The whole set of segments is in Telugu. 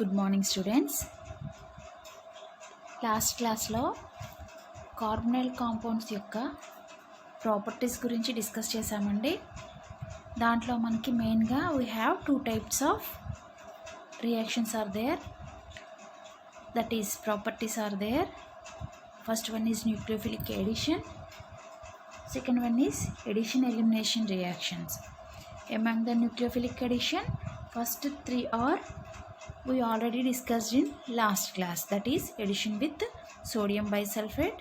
Good morning students. లాస్ట్ క్లాస్లో కార్బనైల్ కాంపౌండ్స్ యొక్క ప్రాపర్టీస్ గురించి డిస్కస్ చేశామండి. దాంట్లో మనకి మెయిన్గా we have two types of reactions are there, that is properties are there. First one is nucleophilic addition, second one is addition elimination reactions. Among the nucleophilic addition, first three are we already discussed in last class, that is addition with sodium bisulfate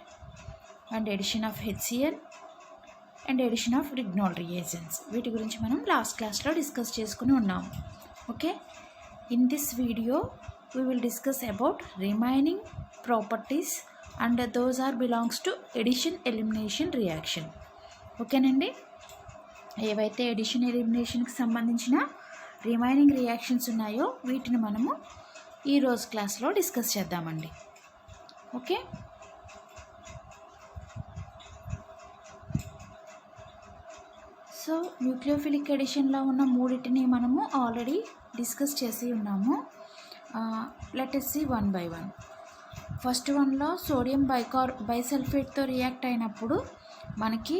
and addition of HCl and addition of Grignard reagents. వీటి గురించి మనం లాస్ట్ క్లాస్లో డిస్కస్ చేసుకుని ఉన్నాం. Okay, in this video we will discuss about remaining properties and those are belongs to addition elimination reaction. ఓకేనండి, ఏవైతే ఎడిషన్ ఎలిమినేషన్కి సంబంధించిన రిమైనింగ్ రియాక్షన్స్ ఉన్నాయో వీటిని మనము ఈరోజు క్లాస్లో డిస్కస్ చేద్దామండి. ఓకే, సో న్యూక్లియోఫిలిక్ ఎడిషన్లో ఉన్న మూడింటిని మనము ఆల్రెడీ డిస్కస్ చేసి ఉన్నాము. Let us see one by one. First వన్లో సోడియం బైసల్ఫేట్తో రియాక్ట్ అయినప్పుడు మనకి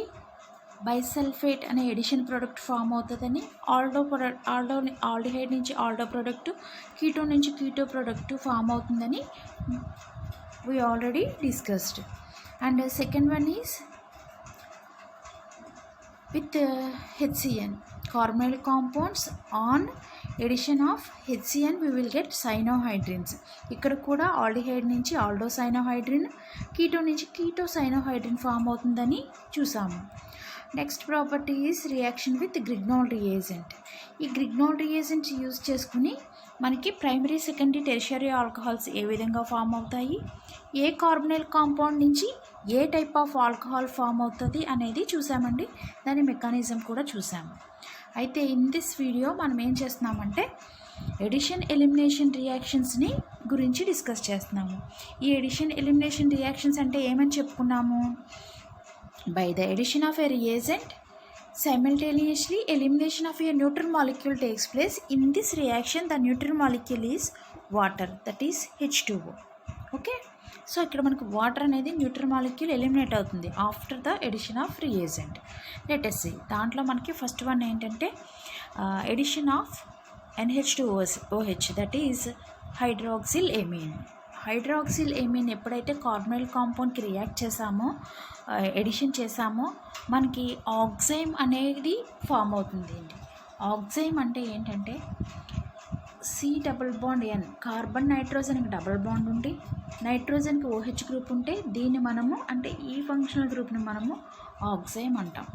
బైసల్ఫేట్ అనే ఎడిషన్ ప్రోడక్ట్ ఫామ్ అవుతుందని, ఆల్డిహైడ్ నుంచి ఆల్డో ప్రోడక్ట్, కీటో నుంచి కీటో ప్రోడక్ట్ ఫామ్ అవుతుందని we already discussed. And second one is with HCN, carbonyl compounds on addition of HCN we will get సైనోహైడ్రిన్స్. ఇక్కడ కూడా ఆల్డిహైడ్ నుంచి ఆల్డో సైనోహైడ్రిన్, కీటో నుంచి కీటో సైనోహైడ్రిన్ ఫామ్ అవుతుందని చూసాము. Next property is reaction with గ్రిగ్నాల్ reagent. ఈ గ్రిగ్నాల్ రియేజెంట్ యూజ్ చేసుకుని మనకి ప్రైమరీ, సెకండరీ, టెర్షియరీ ఆల్కహాల్స్ ఏ విధంగా ఫామ్ అవుతాయి, ఏ కార్బనైల్ కాంపౌండ్ నుంచి ఏ టైప్ ఆఫ్ ఆల్కహాల్ ఫామ్ అవుతుంది అనేది చూసామండి. దాని మెకానిజం కూడా చూసాము. అయితే ఇన్ దిస్ వీడియో మనం ఏం చేస్తున్నామంటే ఎడిషన్ ఎలిమినేషన్ రియాక్షన్స్ని గురించి డిస్కస్ చేస్తున్నాము. ఈ ఎడిషన్ ఎలిమినేషన్ రియాక్షన్స్ అంటే ఏమని చెప్పుకున్నాము? By the addition of a reagent simultaneously elimination of a neutral molecule takes place. In this reaction the neutral molecule is water, that is H2O. Okay, so ఇక్కడ మనకు వాటర్ అనేది న్యూట్రల్ మాలిక్యూల్ ఎలిమినేట్ అవుతుంది after the addition of reagent. Let us see. దాంట్లో మనకి ఫస్ట్ వన్ ఏంటంటే addition of NH2OH, that is hydroxylamine. Hydroxylamine ఎప్పుడైతే కార్బనైల్ కాంపౌండ్కి రియాక్ట్ చేసామో, ఎడిషన్ చేసామో, మనకి ఆక్సైమ్ అనేది ఫామ్ అవుతుంది. ఆక్సైమ్ అంటే ఏంటంటే C+N, కార్బన్ నైట్రోజన్కి డబుల్ బాండ్ ఉండి నైట్రోజన్కి OH గ్రూప్ ఉంటే దీన్ని మనము అంటే ఈ ఫంక్షనల్ గ్రూప్ని మనము ఆక్సైమ్ అంటాం.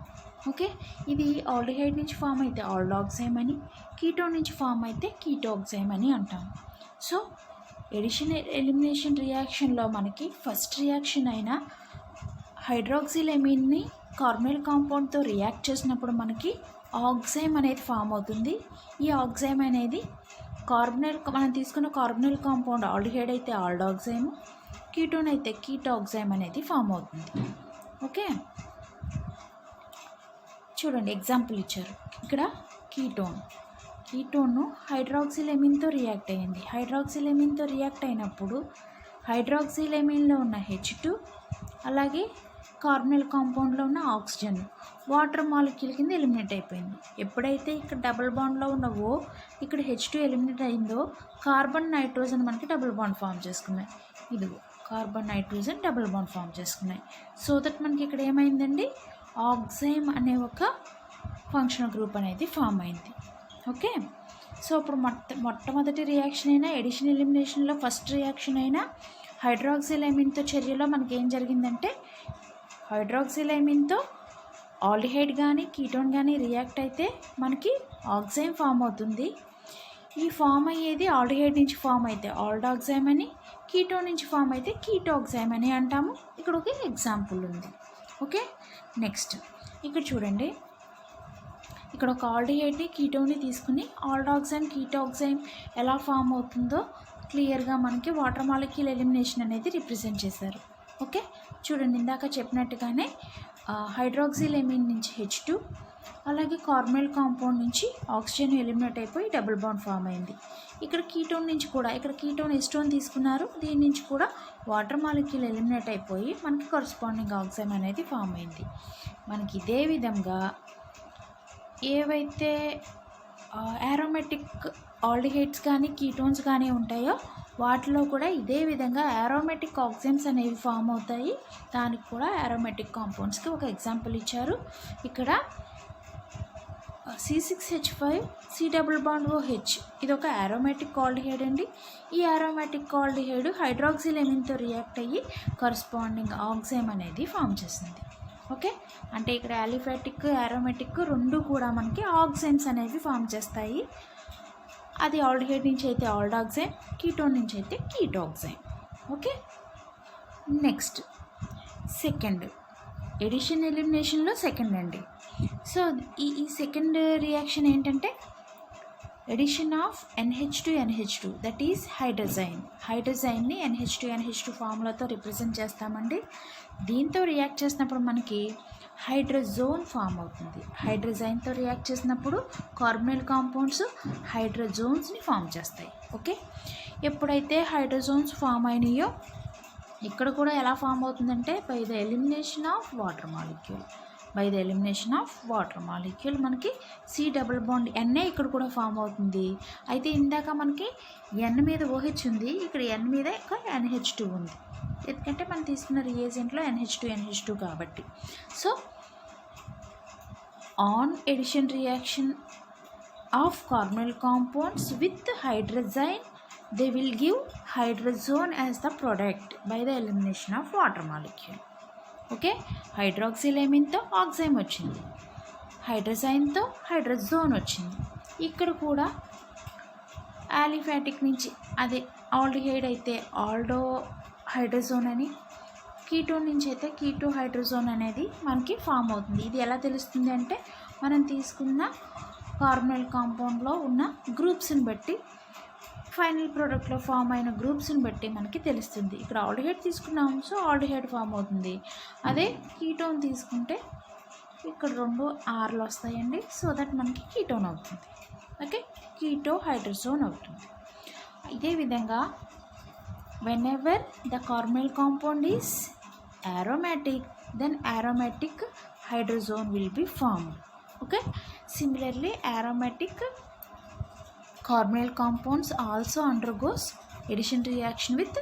ఓకే, ఇది ఆల్డిహైడ్ నుంచి ఫామ్ అయితే ఆల్డాక్సైమ్ అని, కీటో నుంచి ఫామ్ అయితే కీటోక్సైమ్ అని అంటాం. సో ఎడిషన్ ఎలిమినేషన్ రియాక్షన్లో మనకి ఫస్ట్ రియాక్షన్ అయిన హైడ్రాక్సిల్ ఎమీన్ని కార్బనైల్ కాంపౌండ్తో రియాక్ట్ చేసినప్పుడు మనకి ఆక్సైమ్ అనేది ఫామ్ అవుతుంది. ఈ ఆక్సైమ్ అనేది మనం తీసుకున్న కార్బనైల్ కాంపౌండ్ ఆల్డిహైడ్ అయితే ఆల్డాక్సైమ్, కీటోన్ అయితే కీటోక్సైమ్ అనేది ఫామ్ అవుతుంది. ఓకే, చూడండి ఎగ్జాంపుల్ ఇచ్చారు ఇక్కడ. కీటోన్ హైడ్రాక్సిల్ ఎమీన్తో రియాక్ట్ అయ్యింది. హైడ్రాక్సిల్ ఎమీన్తో రియాక్ట్ అయినప్పుడు హైడ్రాక్సిల్ ఎమీన్లో ఉన్న H2 అలాగే కార్బనైల్ కాంపౌండ్లో ఉన్న ఆక్సిజన్ వాటర్ మాలిక్యూల్ కింద ఎలిమినేట్ అయిపోయింది. ఎప్పుడైతే ఇక్కడ డబుల్ బాండ్లో ఉన్న O ఇక్కడ H2 ఎలిమినేట్ అయిందో కార్బన్ నైట్రోజన్ మనకి డబుల్ బాండ్ ఫామ్ చేసుకున్నాయి. ఇదిగో carbon nitrogen double bond form చేసుకున్నాయి. సో దట్ మనకి ఇక్కడ ఏమైందండి, ఆక్సైమ్ అనే ఒక ఫంక్షనల్ గ్రూప్ అనేది ఫామ్ అయింది. ఓకే, సో ఇప్పుడు మొట్టమొదటి రియాక్షన్ అయినా ఎడిషన్ ఎలిమినేషన్లో ఫస్ట్ రియాక్షన్ అయినా హైడ్రాక్సిల్ ఎమీన్తో చర్యలో మనకి ఏం జరిగిందంటే హైడ్రాక్సిల్ ఎమీన్తో ఆల్డిహైడ్ కానీ కీటోన్ కానీ రియాక్ట్ అయితే మనకి ఆక్సైమ్ ఫామ్ అవుతుంది. ఈ ఫామ్ అయ్యేది ఆల్డిహైడ్ నుంచి ఫామ్ అయితే ఆల్డాక్సైమ్ అని, కీటోన్ నుంచి ఫామ్ అయితే కీటోక్సైమ్ అని అంటాము. ఇక్కడ ఒక ఎగ్జాంపుల్ ఉంది. ఓకే, నెక్స్ట్ ఇక్కడ చూడండి. ఇక్కడ ఒక ఆల్డిహైడ్ని కీటోన్ని తీసుకుని ఆల్డాక్సైమ్ కీటోక్సైమ్ ఎలా ఫామ్ అవుతుందో క్లియర్గా మనకి వాటర్ మాలిక్యూల్ ఎలిమినేషన్ అనేది రిప్రజెంట్ చేశారు. ఓకే, చూడండి ఇందాక చెప్పినట్టుగానే హైడ్రాక్సిల్ ఎమీన్ నుంచి H2, అలాగే కార్బోనిల్ కాంపౌండ్ నుంచి ఆక్సిజన్ ఎలిమినేట్ అయిపోయి డబుల్ బాండ్ ఫామ్ అయింది. ఇక్కడ కీటోన్ నుంచి కూడా, ఇక్కడ కీటోన్ ఎస్టోన్ తీసుకున్నారు, దీని నుంచి కూడా వాటర్ మాలిక్యూల్ ఎలిమినేట్ అయిపోయి మనకి కరస్పాండింగ్ ఆక్సిజన్ అనేది ఫామ్ అయింది. మనకి ఇదే విధంగా ఏవైతే ఆరోమేటిక్ ఆల్డిహైడ్స్ కానీ కీటోన్స్ కానీ ఉంటాయో వాటిలో కూడా ఇదే విధంగా ఆరోమేటిక్ ఆక్సిజన్స్ అనేవి ఫామ్ అవుతాయి. దానికి కూడా ఆరోమేటిక్ కాంపౌండ్స్కి ఒక ఎగ్జాంపుల్ ఇచ్చారు. ఇక్కడ C6H5 C double bond OH ఇది ఒక ఆరోమేటిక్ ఆల్డిహైడ్ అండి. ఈ ఆరోమేటిక్ ఆల్డిహైడ్ హైడ్రాక్సిల్ ఎమిన్తో రియాక్ట్ అయ్యి కరస్పాండింగ్ ఆక్సైమ్ అనేది ఫామ్ చేస్తుంది. ఓకే, అంటే ఇక్కడ ఆలిఫాటిక్ ఆరోమేటిక్ రెండు కూడా మనకి ఆక్సైమ్స్ అనేవి ఫామ్ చేస్తాయి. అది ఆల్డిహైడ్ నుంచి అయితే ఆల్డాక్సైమ్, కీటోన్ నుంచి అయితే ketoxime. Okay, next second addition ఎలిమినేషన్లో సెకండ్ అండి. సో ఈ సెకండ్ రియాక్షన్ ఏంటంటే addition of NH2NH2 that is హైడ్రజైన్ని NH2NH2 ఫార్ములాతో రిప్రజెంట్ చేస్తామండి. దీంతో రియాక్ట్ చేసినప్పుడు మనకి హైడ్రోజోన్ ఫామ్ అవుతుంది. హైడ్రజైన్తో రియాక్ట్ చేసినప్పుడు కార్బోనిల్ కాంపౌండ్స్ హైడ్రోజోన్స్ని ఫామ్ చేస్తాయి. ఓకే, ఎప్పుడైతే హైడ్రోజోన్స్ ఫామ్ అయినాయో ఇక్కడ కూడా ఎలా ఫామ్ అవుతుందంటే by the elimination of water molecule మనకి C డబుల్ బాండ్ Na ఇక్కడ కూడా ఫామ్ అవుతుంది. అయితే ఇందాక మనకి N మీద OH ఉంది, ఇక్కడ N మీద NH2 ఉంది, ఎందుకంటే మనం తీసుకున్న రియేజెంట్లో NH2 కాబట్టి. So on addition reaction of carbonyl compounds with hydrazine they will give hydrazone as the product by the elimination of water molecule. Okay, hydroxyl ఎమిన్తో ఆక్సైమ్ వచ్చింది, హైడ్రజైన్తో హైడ్రోజోన్ వచ్చింది. ఇక్కడ కూడా ఆలిఫాటిక్ నుంచి అదే ఆల్డిహైడ్ అయితే ఆల్డో హైడ్రోజోన్ అని, కీటోన్ నుంచి అయితే కీటో హైడ్రోజోన్ అనేది మనకి ఫామ్ అవుతుంది. ఇది ఎలా తెలుస్తుంది అంటే మనం తీసుకున్న కార్బోనిల్ కాంపౌండ్లో ఉన్న గ్రూప్స్ని బట్టి, ఫైనల్ ప్రోడక్ట్లో ఫామ్ అయిన గ్రూప్స్ని బట్టి మనకి తెలుస్తుంది. ఇక్కడ ఆల్డిహైడ్ తీసుకున్నాం, సో ఆల్డిహైడ్ ఫామ్ అవుతుంది. అదే కీటోన్ తీసుకుంటే ఇక్కడ 2 Rలు వస్తాయండి, సో దట్ మనకి కీటోన్ అవుతుంది. ఓకే, కీటో హైడ్రోజోన్ అవుతుంది. ఇదే విధంగా whenever the carbonyl compound is aromatic, then aromatic hydrazone will be formed. Okay, similarly aromatic carbonyl compounds also undergoes addition reaction with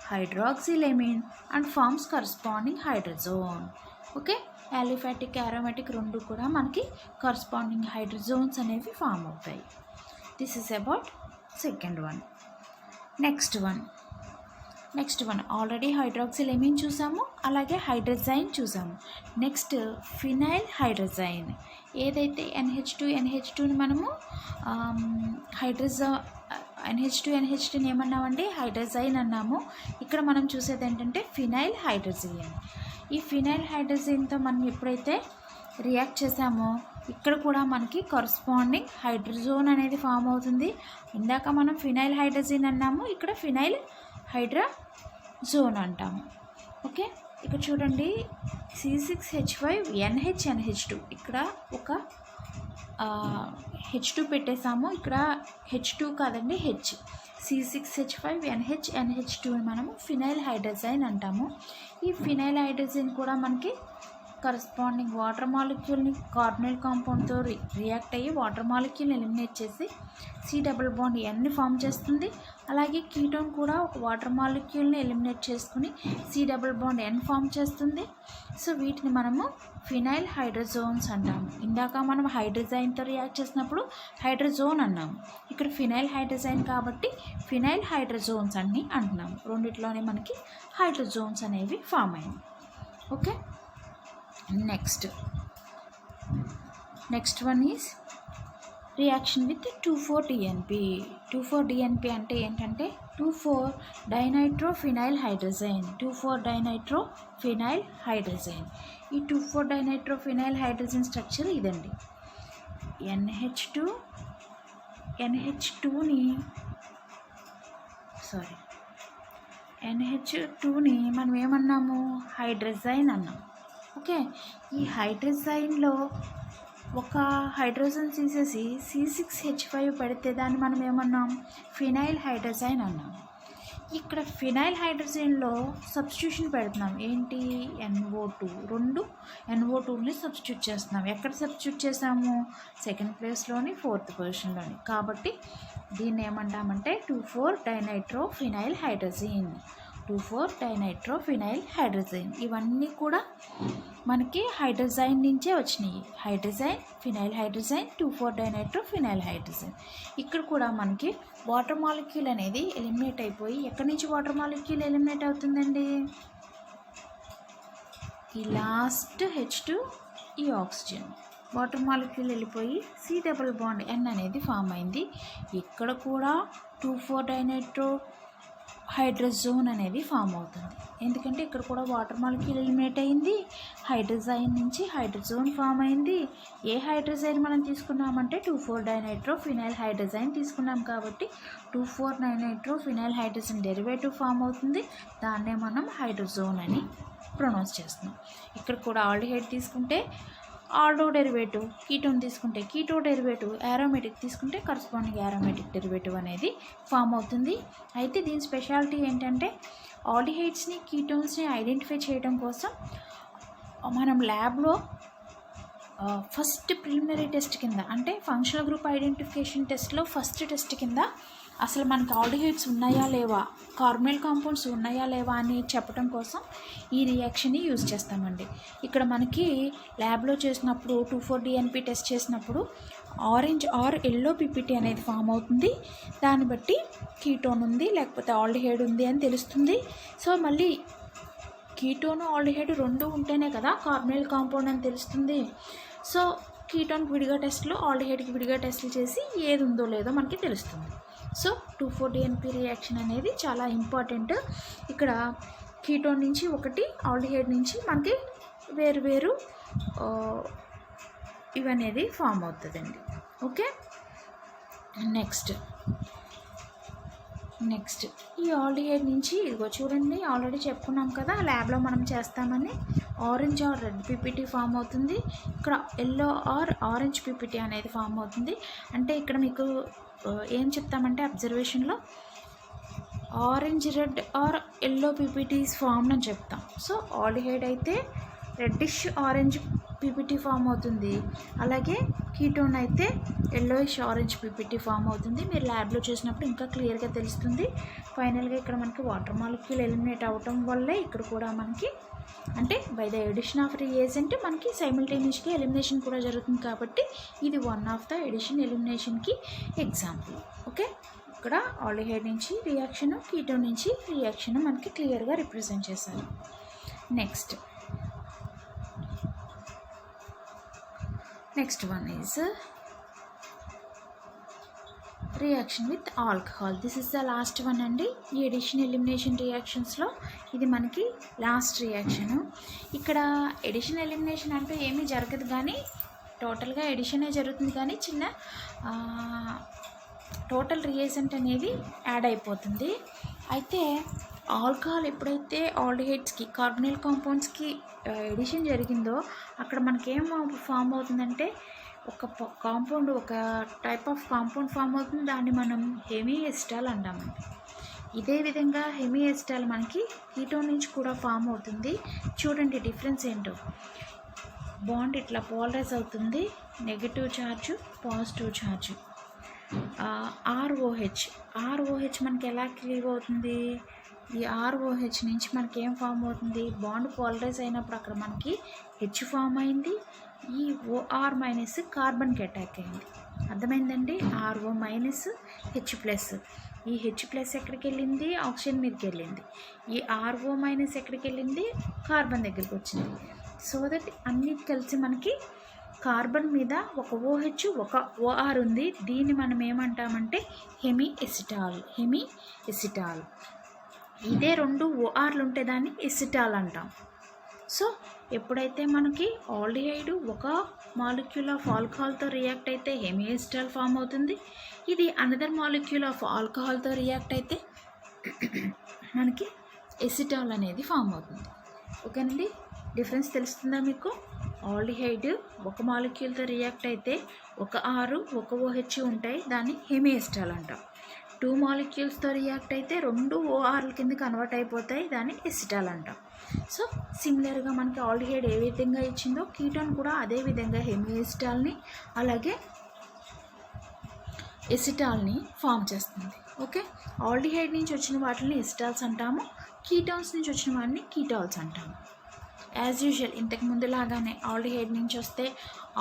hydroxylamine and forms corresponding hydrazone. Okay, aliphatic aromatic రెండు కూడా మనకి corresponding hydrozones అనేవి ఫామ్ అవుతాయి. This is about second one. Next one already hydroxyl చూసాము, అలాగే హైడ్రజైన్ చూసాము. Next phenyl hydrazine. ఏదైతే NH2ని మనము NH2ని ఏమన్నామండి, హైడ్రజైన్ అన్నాము. ఇక్కడ మనం చూసేది ఏంటంటే ఫినైల్ హైడ్రజైన్. ఈ ఫినైల్ హైడ్రజైన్తో మనం ఎప్పుడైతే రియాక్ట్ చేసామో ఇక్కడ కూడా మనకి కరస్పాండింగ్ హైడ్రోజోన్ అనేది ఫామ్ అవుతుంది. ఇందాక మనం ఫినైల్ హైడ్రజైన్ అన్నాము, ఇక్కడ ఫినైల్ హైడ్రోజోన్ అంటాము. ఓకే, ఇక్కడ చూడండి C6H5 NH2 ఇక్కడ ఒక H2 పెట్టేసాము, ఇక్కడ H2 కాదండి H. C6H5 NH2 మనము ఫినైల్ హైడ్రజైన్ అంటాము. ఈ ఫినైల్ హైడ్రజైన్ కూడా మనకి కరస్పాండింగ్ వాటర్ మాలిక్యూల్ని కార్బోనిల్ కాంపౌండ్తో రియాక్ట్ అయ్యి వాటర్ మాలిక్యూల్ని ఎలిమినేట్ చేసి C డబుల్ బాండ్ Nని ఫామ్ చేస్తుంది. అలాగే కీటోన్ కూడా ఒక వాటర్ మాలిక్యూల్ని ఎలిమినేట్ చేసుకుని C double bond N form చేస్తుంది. సో వీటిని మనము ఫినైల్ హైడ్రోజోన్స్ అంటాము. ఇందాక మనం హైడ్రజైన్తో రియాక్ట్ చేసినప్పుడు హైడ్రోజోన్ అన్నాము, ఇక్కడ ఫినైల్ హైడ్రజైన్ కాబట్టి ఫినైల్ హైడ్రోజోన్స్ అన్ని అంటున్నాము. రెండిట్లోనే మనకి హైడ్రోజోన్స్ అనేవి ఫామ్ అయింది. Okay, next one is reaction with 2,4-DNP. 2,4-DNP అంటే ఏంటంటే 2,4-డైనైట్రోఫినైల్ హైడ్రజైన్. 2,4-డైనైట్రోఫినైల్ హైడ్రజైన్. ఈ 2,4-డైనైట్రోఫినైల్ హైడ్రజైన్ స్ట్రక్చర్ ఇదండి. NH2ని మనం ఏమన్నాము, హైడ్రజైన్ అన్నాము. ఓకే, ఈ హైడ్రజైన్లో ఒక హైడ్రోజన్ తీసేసి C6H5 పెడితే దాన్ని మనం ఏమన్నాం, ఫినైల్ హైడ్రోజైన్ అన్నాం. ఇక్కడ ఫినైల్ హైడ్రోజన్లో సబ్స్టిట్యూషన్ పెడుతున్నాం, ఏంటి, NO2. రెండు NO2ని సబ్స్టిట్యూట్ చేస్తున్నాం. ఎక్కడ సబ్స్టిట్యూట్ చేసాము, సెకండ్ ప్లేస్లోని, ఫోర్త్ పొజిషన్లోని. కాబట్టి దీన్ని ఏమంటామంటే 2,4-డైనైట్రోఫినైల్ హైడ్రోజన్. 2,4-డైనైట్రోఫినైల్ హైడ్రోజన్. ఇవన్నీ కూడా మనకి హైడ్రోజైన్ నుంచే వచ్చినాయి. హైడ్రోజైన్, ఫినైల్ హైడ్రోజన్, 2,4-డైనైట్రోఫినైల్ హైడ్రోజన్. ఇక్కడ కూడా మనకి వాటర్ మాలిక్యూల్ అనేది ఎలిమినేట్ అయిపోయి, ఎక్కడి నుంచి వాటర్ మాలిక్యూల్ ఎలిమినేట్ అవుతుందండి, ఈ లాస్ట్ H2, ఈ ఆక్సిజన్ వాటర్ మాలిక్యూల్ వెళ్ళిపోయి C∞N అనేది ఫామ్ అయింది. ఇక్కడ కూడా 2,4-డైనైట్రో హైడ్రోజోన్ అనేది ఫామ్ అవుతుంది. ఎందుకంటే ఇక్కడ కూడా వాటర్ మాలిక్యూల్ ఎలిమినేట్ అయింది, హైడ్రోజైన్ నుంచి హైడ్రోజోన్ ఫామ్ అయింది. ఏ హైడ్రోజైన్ మనం తీసుకున్నామంటే 2,4-డైనైట్రోఫినైల్ హైడ్రోజైన్ తీసుకున్నాం. కాబట్టి 2,4-డైనైట్రోఫినైల్ హైడ్రోజన్ డెరివేటివ్ ఫామ్ అవుతుంది. దాన్నే మనం హైడ్రోజోన్ అని ప్రొనౌన్స్ చేస్తున్నాం. ఇక్కడ కూడా ఆల్డిహైడ్ తీసుకుంటే ఆల్డో డెరివేటివ్, కీటోన్ తీసుకుంటే కీటో డెరివేటివ్, యారోమేటిక్ తీసుకుంటే కరస్పాండింగ్ యారోమేటిక్ డెరివేటివ్ అనేది ఫామ్ అవుతుంది. అయితే దీని స్పెషాలిటీ ఏంటంటే ఆల్డిహైడ్స్ని, కీటోన్స్ని ఐడెంటిఫై చేయడం కోసం మనం ల్యాబ్లో ఫస్ట్ ప్రిలిమినరీ టెస్ట్ కింద, అంటే ఫంక్షనల్ గ్రూప్ ఐడెంటిఫికేషన్ టెస్ట్లో ఫస్ట్ టెస్ట్ కింద అసలు మనకి ఆల్డిహైడ్స్ ఉన్నాయా లేవా, కార్బనైల్ కాంపౌండ్స్ ఉన్నాయా లేవా అని చెప్పడం కోసం ఈ రియాక్షన్ని యూజ్ చేస్తామండి. ఇక్కడ మనకి ల్యాబ్లో చేసినప్పుడు 2,4-DNP టెస్ట్ చేసినప్పుడు ఆరెంజ్ ఆర్ ఎల్లో పిపిటీ అనేది ఫామ్ అవుతుంది. దాన్ని బట్టి కీటోన్ ఉంది లేకపోతే ఆల్డిహైడ్ ఉంది అని తెలుస్తుంది. సో మళ్ళీ కీటోను, ఆల్డిహైడ్ రెండు ఉంటేనే కదా కార్బనైల్ కాంపౌండ్ అని తెలుస్తుంది. సో కీటోన్కి విడిగా టెస్ట్లు, ఆల్డిహైడ్కి విడిగా టెస్టులు చేసి ఏది ఉందో లేదో మనకి తెలుస్తుంది. సో 2,4-DNP రియాక్షన్ అనేది చాలా ఇంపార్టెంట్. ఇక్కడ కీటోన్ నుంచి ఒకటి, ఆల్డిహైడ్ నుంచి మనకి వేరు ఇవనేది ఫామ్ అవుతుందండి. ఓకే, నెక్స్ట్ ఈ ఆల్డిహైడ్ నుంచి ఇదిగో చూడండి, ఆల్రెడీ చెప్పుకున్నాం కదా ల్యాబ్లో మనం చేస్తామని. Orange or red PPT form అవుతుంది. ఇక్కడ ఎల్లో ఆర్ ఆరెంజ్ పిపిటీ అనేది ఫామ్ అవుతుంది. అంటే ఇక్కడ మీకు ఏం చెప్తామంటే అబ్జర్వేషన్లో orange, red or yellow PPTs form అని చెప్తాం. సో ఆల్డిహైడ్ అయితే రెడ్డిష్ ఆరెంజ్ పీపీటీ ఫామ్ అవుతుంది. అలాగే కీటోన్ అయితే ఎల్లోయిష్ ఆరెంజ్ పీపీటీ ఫామ్ అవుతుంది. మీరు ల్యాబ్లో చేసినప్పుడు ఇంకా క్లియర్గా తెలుస్తుంది. ఫైనల్గా ఇక్కడ మనకి వాటర్ మాలిక్యూల్ ఎలిమినేట్ అవ్వటం వల్లే ఇక్కడ కూడా మనకి, అంటే by the addition of reagent మనకి సైమిల్టేనియస్గా ఎలిమినేషన్ కూడా జరుగుతుంది. కాబట్టి ఇది వన్ ఆఫ్ ద ఎడిషన్ ఎలిమినేషన్కి ఎగ్జాంపుల్. ఓకే, ఇక్కడ ఆల్డిహైడ్ నుంచి రియాక్షన్, కీటోన్ నుంచి రియాక్షన్ మనకి క్లియర్గా రిప్రజెంట్ చేశారు. Next one is reaction with alcohol. This is the last one అండి. ఈ ఎడిషన్ ఎలిమినేషన్ రియాక్షన్స్లో ఇది మనకి లాస్ట్ రియాక్షను. ఇక్కడ ఎడిషన్ ఎలిమినేషన్ అంటూ ఏమీ జరగదు, కానీ టోటల్గా ఎడిషనే జరుగుతుంది, కానీ చిన్న టోటల్ రియేజెంట్ అనేది యాడ్ అయిపోతుంది. అయితే ఆల్కహాల్ ఎప్పుడైతే ఆల్డిహైడ్స్కి, కార్బనైల్ కాంపౌండ్స్కి ఎడిషన్ జరిగిందో అక్కడ మనకేం ఫామ్ అవుతుందంటే ఒక కాంపౌండ్, ఒక టైప్ ఆఫ్ కాంపౌండ్ ఫామ్ అవుతుంది. దాన్ని మనం హెమీ ఎసిటాల్ అంటామండి. ఇదే విధంగా హెమీ ఎసిటాల్ మనకి కీటోన్ నుంచి కూడా ఫామ్ అవుతుంది. చూడండి డిఫరెన్స్ ఏంటో. బాండ్ ఇట్లా పోలరైజ్ అవుతుంది, negative charge, positive charge. ROH మనకి ఎలా క్లీవ్ అవుతుంది, ఈ ఆర్ఓహెచ్ నుంచి మనకి ఏం ఫామ్ అవుతుంది, బాండ్ పోలరైజ్ అయినప్పుడు అక్కడ మనకి హెచ్ ఫామ్ అయింది. ఈ ఓఆర్ మైనస్ కార్బన్కి అటాక్ అయింది. అర్థమైందండి, ఆర్ఓ మైనస్ హెచ్ ప్లస్. ఈ హెచ్ ప్లస్ ఎక్కడికి వెళ్ళింది, ఆక్సిజన్ మీదకి వెళ్ళింది. ఈ ఆర్ఓ మైనస్ ఎక్కడికి వెళ్ళింది, కార్బన్ దగ్గరికి వచ్చింది. సో దట్ అన్నీ కలిసి మనకి కార్బన్ మీద ఒక ఓహెచ్, ఒక ఓఆర్ ఉంది. దీన్ని మనం ఏమంటామంటే హెమీ ఎసిటాల్. ఇదే రెండు ఓఆర్లు ఉంటే దాన్ని ఎసిటాల్ అంటాం. సో ఎప్పుడైతే మనకి ఆల్డిహైడ్ ఒక మాలిక్యూల్ ఆఫ్ ఆల్కహాల్తో రియాక్ట్ అయితే హెమీ ఎసిటాల్ ఫామ్ అవుతుంది. ఇది అనదర్ మాలిక్యూల్ ఆఫ్ ఆల్కహాల్తో రియాక్ట్ అయితే మనకి ఎసిటాల్ అనేది ఫామ్ అవుతుంది. ఓకేనండి, డిఫరెన్స్ తెలుస్తుందా మీకు? ఆల్డిహైడ్ ఒక మాలిక్యూల్తో రియాక్ట్ అయితే ఒక R ఒక OH ఉంటాయి, దాన్ని హెమిఎస్టాల్ అంటాం. 2 మాలిక్యూల్స్తో రియాక్ట్ అయితే 2 ORల కింద కన్వర్ట్ అయిపోతాయి, దాన్ని ఎసిటాల్ అంటాం. సో సిమిలర్గా మనకి ఆల్డిహైడ్ ఏ విధంగా ఇచ్చిందో కీటోన్ కూడా అదే విధంగా హెమిఎస్టాల్ని అలాగే ఎసిటాల్ని ఫామ్ చేస్తుంది. ఓకే, ఆల్డిహైడ్ నుంచి వచ్చిన వాటిని ఎసిటాల్స్ అంటాము, కీటోన్స్ నుంచి వచ్చిన వాటిని కీటాల్స్ అంటాము. యాజ్ యూజువల్ ఇంతకు ముందులాగానే ఆల్డిహైడ్ నుంచి వస్తే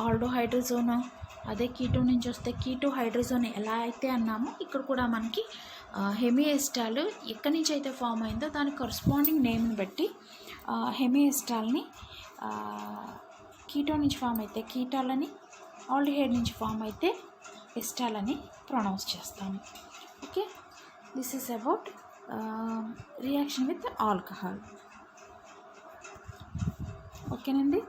ఆల్డో హైడ్రోజోను, అదే కీటో నుంచి వస్తే కీటో హైడ్రోజోన్ ఎలా అయితే అన్నామో ఇక్కడ కూడా మనకి హెమిఎస్టాల్ ఎక్కడి నుంచి అయితే ఫామ్ అయిందో దానికి కరస్పాండింగ్ నేమ్ని బట్టి హెమిఎస్టాల్ని కీటో నుంచి ఫామ్ అయితే కీటాల్ అని, ఆల్డిహైడ్ నుంచి ఫామ్ అయితే ఎస్టాల్ అని ప్రొనౌన్స్ చేస్తాము. Okay, this is about reaction with alcohol. ఓకేనండి.